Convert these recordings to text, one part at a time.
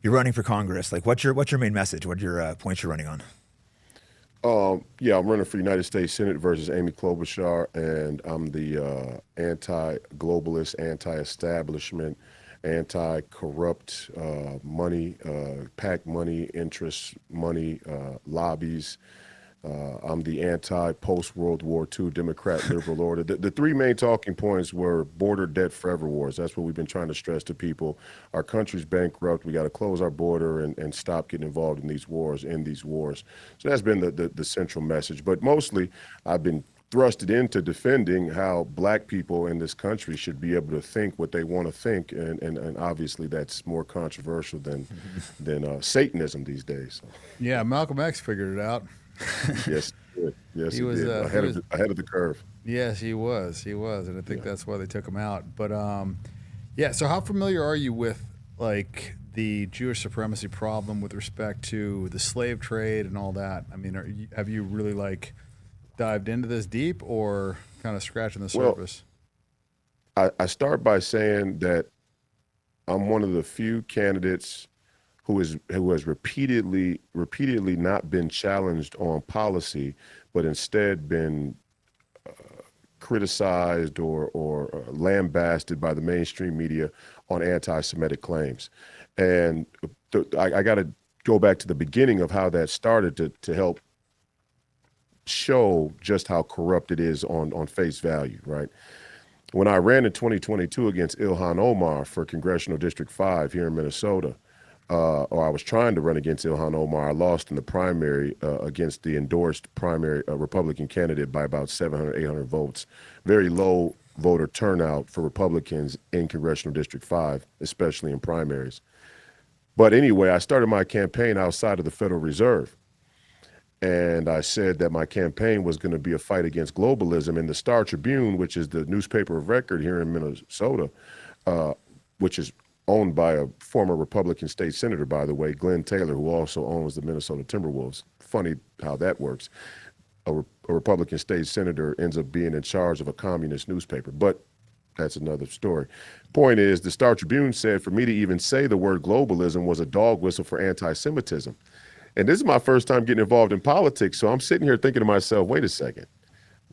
You're running for Congress. Like, what's your main message? What are your points you're running on? Yeah, I'm running for United States Senate versus Amy Klobuchar, and I'm the anti-globalist, anti-establishment, anti-corrupt money, PAC money, interest money, lobbies. I'm the anti-post-World War II Democrat liberal order. The three main talking points were border debt forever wars. That's what we've been trying to stress to people. Our country's bankrupt. We got to close our border and stop getting involved in these wars, end these wars. So that's been the central message. But mostly, I've been thrusted into defending how black people in this country should be able to think what they want to think. And obviously, that's more controversial than Satanism these days. So. Yeah, Malcolm X figured it out. Yes, he did. Yes, He he was did. Ahead of the curve. yes, he was, and I think that's why they took him out. But yeah. So how familiar are you with like the Jewish supremacy problem with respect to the slave trade and all that? I mean, have you really like dived into this deep, or kind of scratching the surface? I start by saying that I'm one of the few candidates who has repeatedly not been challenged on policy, but instead been criticized or lambasted by the mainstream media on anti-Semitic claims. And I got to go back to the beginning of how that started to help show just how corrupt it is on face value, right? When I ran in 2022 against Ilhan Omar for Congressional District 5 here in Minnesota, or I was trying to run against Ilhan Omar, I lost in the primary against the endorsed primary Republican candidate by about 700, 800 votes. Very low voter turnout for Republicans in Congressional District 5, especially in primaries. But anyway, I started my campaign outside of the Federal Reserve. And I said that my campaign was going to be a fight against globalism. And the Star Tribune, which is the newspaper of record here in Minnesota, which is owned by a former Republican state senator, by the way, Glenn Taylor, who also owns the Minnesota Timberwolves. Funny how that works. A Republican state senator ends up being in charge of a communist newspaper, but that's another story. Point is, the Star Tribune said for me to even say the word globalism was a dog whistle for anti-Semitism. And this is my first time getting involved in politics, so I'm sitting here thinking to myself, wait a second,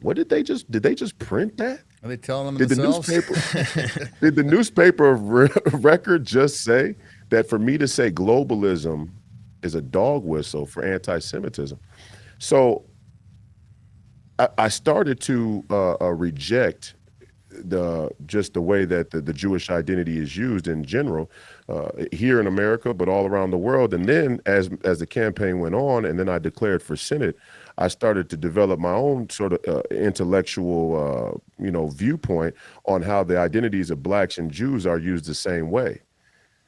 did they just print that? Are they telling them Did themselves? Did the newspaper of record just say that for me to say globalism is a dog whistle for anti-Semitism? So I started to reject the way that the Jewish identity is used in general here in America, but all around the world. And then as the campaign went on, and then I declared for Senate, I started to develop my own sort of intellectual, viewpoint on how the identities of blacks and Jews are used the same way.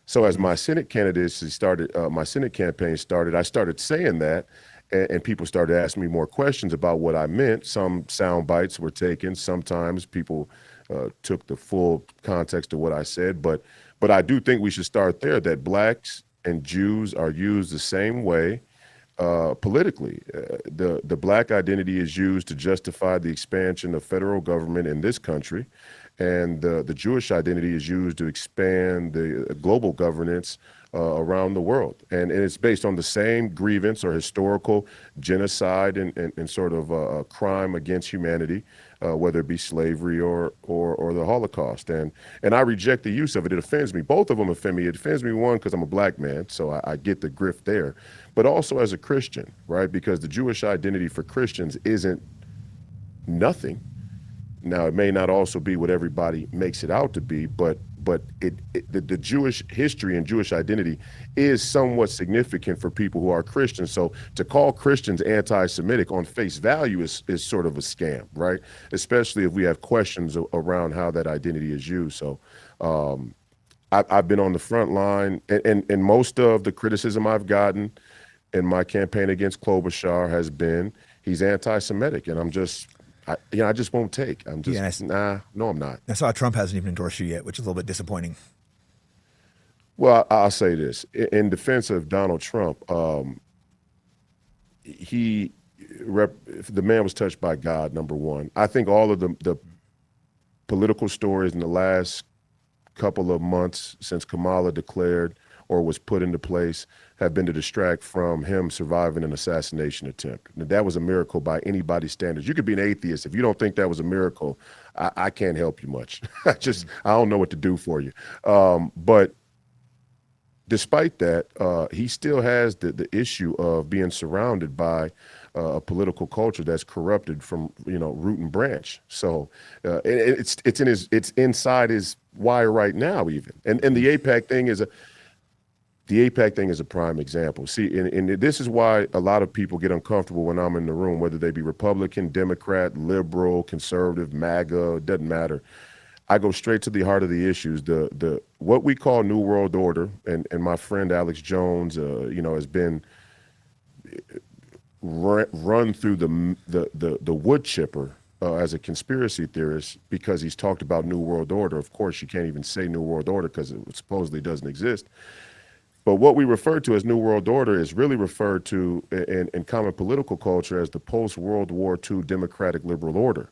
So as my Senate candidacy started, my Senate campaign started, I started saying that, and people started asking me more questions about what I meant. Some sound bites were taken. Sometimes people took the full context of what I said, but I do think we should start there, that blacks and Jews are used the same way politically. The black identity is used to justify the expansion of federal government in this country, and the Jewish identity is used to expand the global governance around the world. And it's based on the same grievance or historical genocide and sort of a crime against humanity, whether it be slavery or the Holocaust. And I reject the use of it. It offends me. Both of them offend me. It offends me, one, because I'm a black man, so I get the grift there, but also as a Christian, right? Because the Jewish identity for Christians isn't nothing. Now, it may not also be what everybody makes it out to be, but the Jewish history and Jewish identity is somewhat significant for people who are Christians. So to call Christians anti-Semitic on face value is sort of a scam, right? Especially if we have questions around how that identity is used. So I've been on the front line, and most of the criticism I've gotten in my campaign against Klobuchar has been he's anti-Semitic, and I just won't take. I'm just, no, I'm not. I saw Trump hasn't even endorsed you yet, which is a little bit disappointing. Well, I'll say this. In defense of Donald Trump, the man was touched by God, number one. I think all of the political stories in the last couple of months since Kamala declared or was put into place have been to distract from him surviving an assassination attempt. And that was a miracle by anybody's standards. You could be an atheist. If you don't think that was a miracle, I can't help you much. I don't know what to do for you. But despite that, he still has the issue of being surrounded by a political culture that's corrupted from root and branch. So it's inside his wire right now even. And the AIPAC thing is a prime example. See, and this is why a lot of people get uncomfortable when I'm in the room, whether they be Republican, Democrat, liberal, conservative, MAGA, it doesn't matter. I go straight to the heart of the issues. The what we call New World Order, and my friend Alex Jones, has been run through the wood chipper as a conspiracy theorist because he's talked about New World Order. Of course, you can't even say New World Order because it supposedly doesn't exist. But what we refer to as New World Order is really referred to in common political culture as the post-World War II democratic liberal order.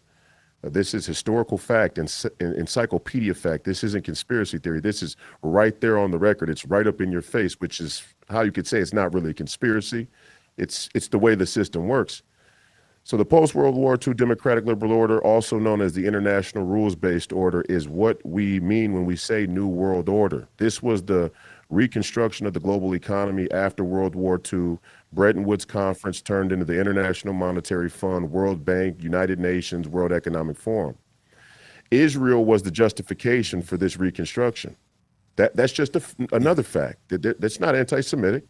This is historical fact and encyclopedia fact. This isn't conspiracy theory. This is right there on the record. It's right up in your face, which is how you could say it's not really a conspiracy. It's the way the system works. So the post-World War II democratic liberal order, also known as the international rules-based order, is what we mean when we say New World Order. This was the reconstruction of the global economy after World War II. Bretton Woods Conference turned into the International Monetary Fund, World Bank, United Nations, World Economic Forum. Israel was the justification for this reconstruction. That's just another fact. That's not anti-Semitic.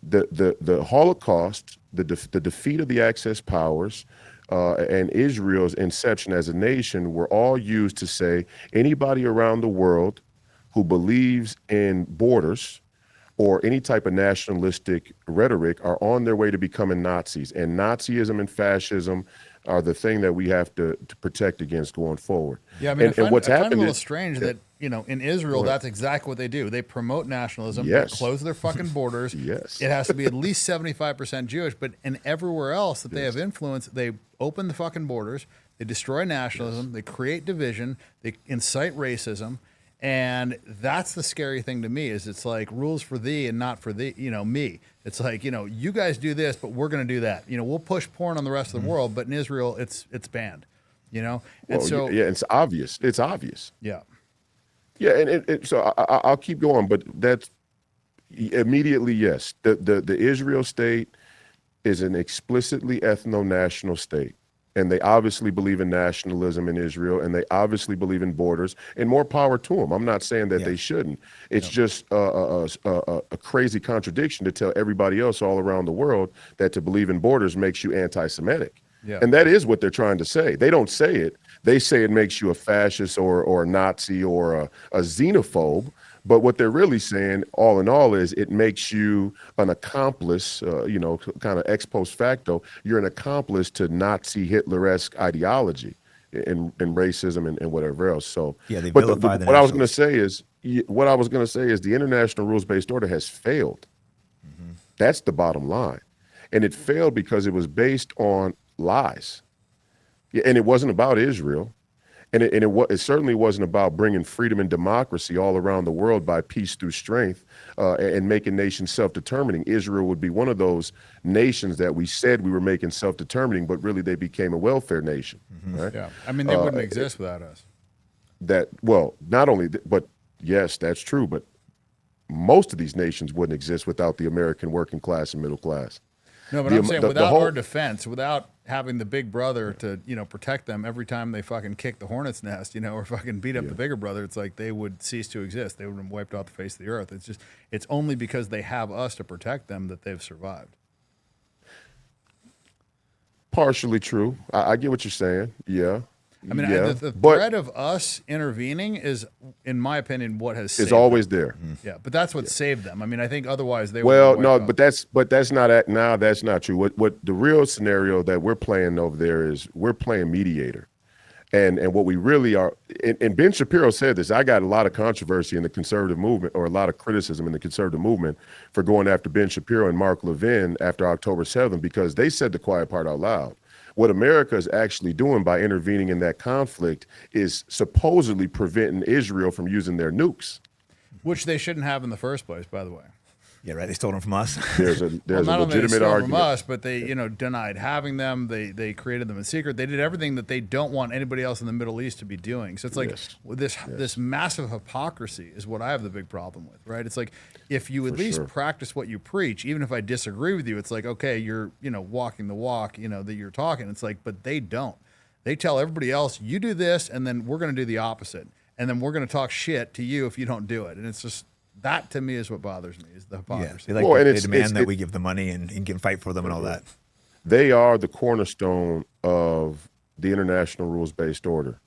The Holocaust, the defeat of the Axis powers, and Israel's inception as a nation were all used to say anybody around the world who believes in borders or any type of nationalistic rhetoric are on their way to becoming Nazis. And Nazism and fascism are the thing that we have to protect against going forward. Yeah, I mean, and I find it a little strange that, in Israel, that's exactly what they do. They promote nationalism, Yes. they close their fucking borders. Yes. It has to be at least 75% Jewish, but in everywhere else that they have influence, they open the fucking borders, they destroy nationalism, they create division, they incite racism. And that's the scary thing to me is it's like rules for thee and not for thee, me. It's like, you guys do this, but we're going to do that. We'll push porn on the rest of the world, but in Israel, it's banned, And so, yeah, it's obvious. It's obvious. Yeah. Yeah, and so I'll keep going, but that's immediately, yes. The Israel state is an explicitly ethno-national state. And they obviously believe in nationalism in Israel, and they obviously believe in borders, and more power to them. I'm not saying that they shouldn't. It's just a crazy contradiction to tell everybody else all around the world that to believe in borders makes you anti-Semitic. Yeah. And that is what they're trying to say. They don't say it. They say it makes you a fascist or a Nazi or a xenophobe. But what they're really saying, all in all, is it makes you an accomplice, kind of ex post facto. You're an accomplice to Nazi Hitler-esque ideology and racism and whatever else. So, yeah, they but vilify the what I was going to say is the international rules-based order has failed. Mm-hmm. That's the bottom line, and it failed because it was based on lies, and it wasn't about Israel. And it certainly wasn't about bringing freedom and democracy all around the world by peace through strength and making nations self-determining. Israel would be one of those nations that we said we were making self-determining, but really they became a welfare nation. Mm-hmm. Right? Yeah, I mean, they wouldn't exist without us. Not only, but yes, that's true, but most of these nations wouldn't exist without the American working class and middle class. No, but I'm saying without our defense, without having the big brother to, protect them every time they fucking kick the hornet's nest, or fucking beat up the bigger brother, it's like they would cease to exist. They would have been wiped off the face of the earth. It's only because they have us to protect them that they've survived. Partially true. I get what you're saying. Yeah. I mean, the threat of us intervening is, in my opinion, what has saved is always them. there. Mm-hmm. Yeah, but that's what saved them. I mean, I think otherwise they would. Well, no, but that's not that's not true. What the real scenario that we're playing over there is we're playing mediator, and what we really are. And Ben Shapiro said this. I got a lot of controversy in the conservative movement, or a lot of criticism in the conservative movement for going after Ben Shapiro and Mark Levin after October 7th because they said the quiet part out loud. What America is actually doing by intervening in that conflict is supposedly preventing Israel from using their nukes. which they shouldn't have in the first place, by the way. Yeah, right. They stole them from us. There's a Not only they legitimate stole argument. from us, but they, denied having them. They created them in secret. They did everything that they don't want anybody else in the Middle East to be doing. So it's like this massive hypocrisy is what I have the big problem with, right? It's like if you at least practice what you preach, even if I disagree with you, it's like, okay, you're, walking the walk, that you're talking. It's like, but they don't. They tell everybody else, you do this, and then we're going to do the opposite. And then we're going to talk shit to you if you don't do it. And it's just, that to me is what bothers me, is the hypocrisy. Yeah, they demand that we give the money and can fight for them and all that. They are the cornerstone of the international rules-based order,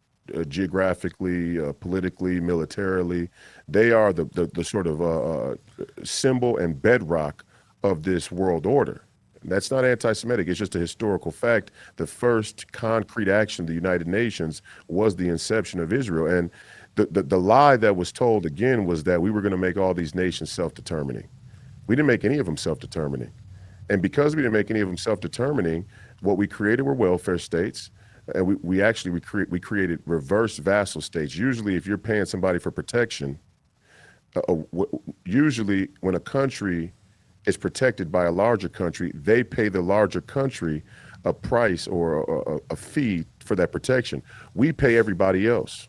geographically, politically, militarily. They are the sort of symbol and bedrock of this world order. That's not anti-Semitic. It's just a historical fact. The first concrete action of the United Nations was the inception of Israel. And the lie that was told again was that we were going to make all these nations self-determining. We didn't make any of them self-determining. And because we didn't make any of them self-determining, what we created were welfare states. And we created reverse vassal states. Usually if you're paying somebody for protection, usually when a country is protected by a larger country, they pay the larger country a price or a fee for that protection. We pay everybody else.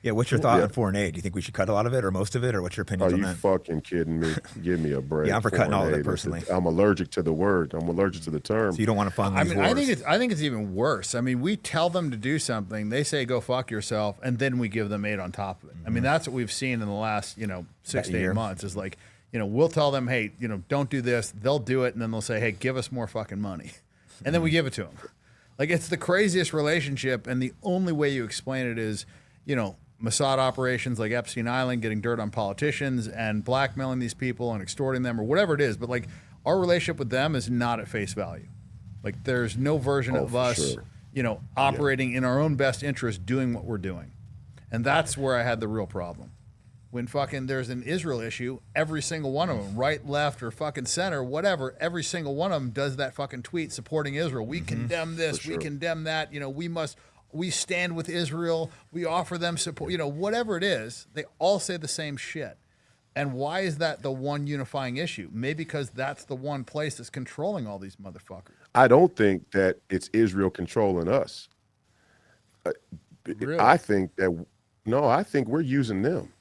Yeah, what's your thought on foreign aid? Do you think we should cut a lot of it or most of it, or what's your opinion on that? Are you fucking kidding me? Give me a break. Yeah, I'm for cutting all of it personally. I'm allergic to the word. I'm allergic to the term. So you don't want to fund these wars. I think it's even worse. I mean, we tell them to do something, they say go fuck yourself, and then we give them aid on top of it. I mean, that's what we've seen in the last 6 to 8 months. Is like, we'll tell them, hey, don't do this. They'll do it, and then they'll say, hey, give us more fucking money, and then we give it to them. Like, it's the craziest relationship, and the only way you explain it is, Mossad operations like Epstein Island, getting dirt on politicians and blackmailing these people and extorting them or whatever it is. But like, our relationship with them is not at face value. Like, there's no version of us, operating in our own best interest, doing what we're doing. And that's where I had the real problem. When fucking there's an Israel issue, every single one of them, right, left, or fucking center, whatever, every single one of them does that fucking tweet supporting Israel. We condemn this, we condemn that, we stand with Israel, we offer them support, whatever it is, they all say the same shit. And why is that the one unifying issue? Maybe because that's the one place that's controlling all these motherfuckers. I don't think that it's Israel controlling us. Really? I think we're using them.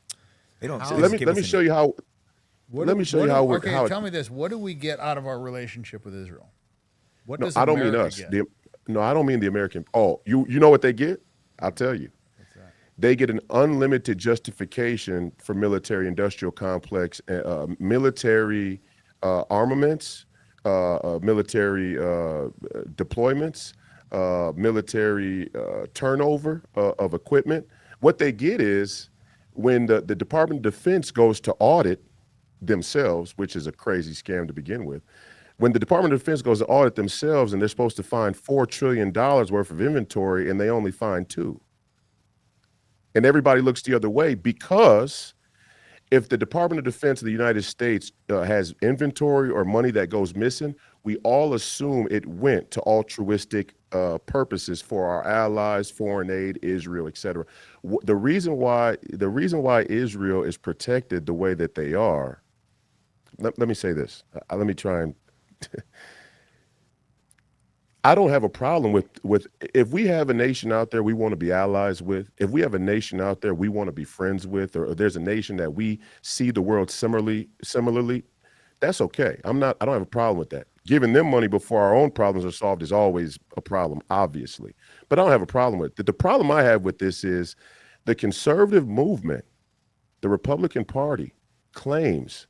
They don't. So let me show you how. Tell me this. What do we get out of our relationship with Israel? What does I don't America mean us. get? I don't mean the American. Oh, you know what they get? I'll tell you. What's that? They get an unlimited justification for military industrial complex, military armaments, military deployments, military turnover of equipment. What they get is when the Department of Defense goes to audit themselves, which is a crazy scam to begin with. When the Department of Defense goes to audit themselves and they're supposed to find $4 trillion worth of inventory and they only find 2. And everybody looks the other way because if the Department of Defense of the United States has inventory or money that goes missing, we all assume it went to altruistic purposes for our allies, foreign aid, Israel, et cetera. The reason why Israel is protected the way that they are, let me say this. Let me try and I don't have a problem with if we have a nation out there we want to be allies with, if we have a nation out there we want to be friends with, or there's a nation that we see the world similarly, that's okay. I don't have a problem with that. Giving them money before our own problems are solved is always a problem, obviously. But I don't have a problem with it. The problem I have with this is the conservative movement, the Republican Party, claims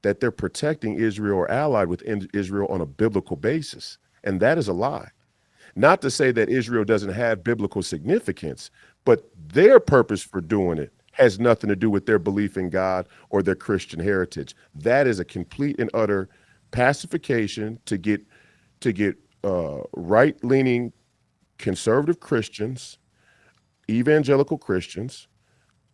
that they're protecting Israel or allied with Israel on a biblical basis. And that is a lie. Not to say that Israel doesn't have biblical significance, but their purpose for doing it has nothing to do with their belief in God or their Christian heritage. That is a complete and utter pacification to get right-leaning conservative Christians, evangelical Christians,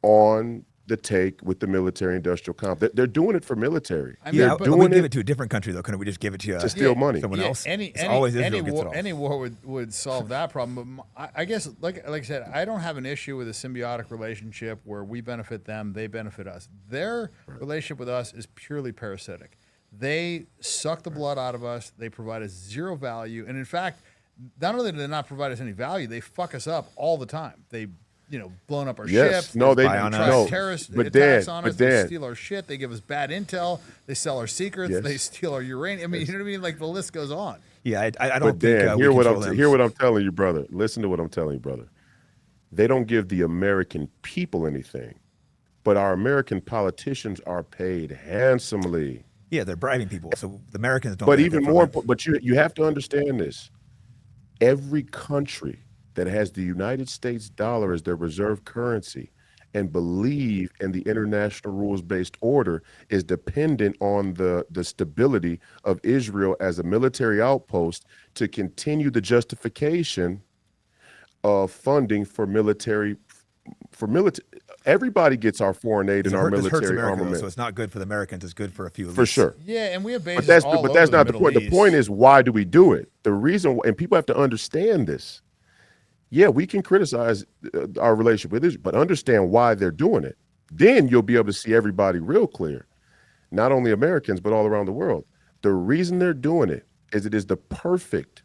on the take with the military-industrial complex. They're doing it for military. I mean, Yeah, They're but doing we give it it to a different country, though. Couldn't we just give it to to steal money. someone else? Any Israel gets it off. any war would solve that problem. But I guess, like I said, I don't have an issue with a symbiotic relationship where we benefit them, they benefit us. Their relationship with us is purely parasitic. They suck the blood out of us. They provide us zero value, and in fact, not only do they not provide us any value, they fuck us up all the time. They blown up our ships. No, they spy on try us. terrorist but attacks Dan, on but us. They Dan, steal our shit. They give us bad intel. They sell our secrets. Yes. They steal our uranium. I mean, you know what I mean? Like the list goes on. Yeah, I but don't Dan, think hear we what control them. hear what I'm telling you, brother. Listen to what I'm telling you, brother. They don't give the American people anything, but our American politicians are paid handsomely. Yeah, they're bribing people, so the Americans don't. But benefit even from more, it. but you have to understand this. Every country that has the United States dollar as their reserve currency and believe in the international rules-based order is dependent on the stability of Israel as a military outpost to continue the justification of funding for military. Everybody gets our foreign aid and our This hurts military America, though, armament. so it's not good for the Americans. It's good for a few. For elites. sure. Yeah, and we have bases But all that's over not the Middle point. The East. point is, why do we do it? The reason, and people have to understand this. Yeah, we can criticize our relationship with Israel, but understand why they're doing it. Then you'll be able to see everybody real clear, not only Americans, but all around the world. The reason they're doing it is it is the perfect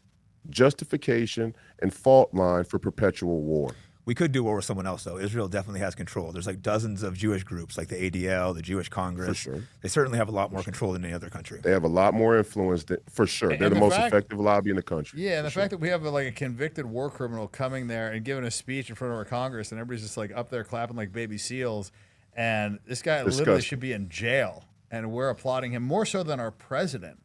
justification and fault line for perpetual war. We could do war with someone else, though. Israel definitely has control. There's like dozens of Jewish groups, like the ADL, the Jewish Congress. For sure. They certainly have a lot more control than any other country. They have a lot more influence, for sure. They're And the the most fact- effective lobby in the country. Yeah, and for the sure. fact that we have like a convicted war criminal coming there and giving a speech in front of our Congress, and everybody's just like up there clapping like baby seals, and this guy literally Disgusting. should be in jail, and we're applauding him more so than our president,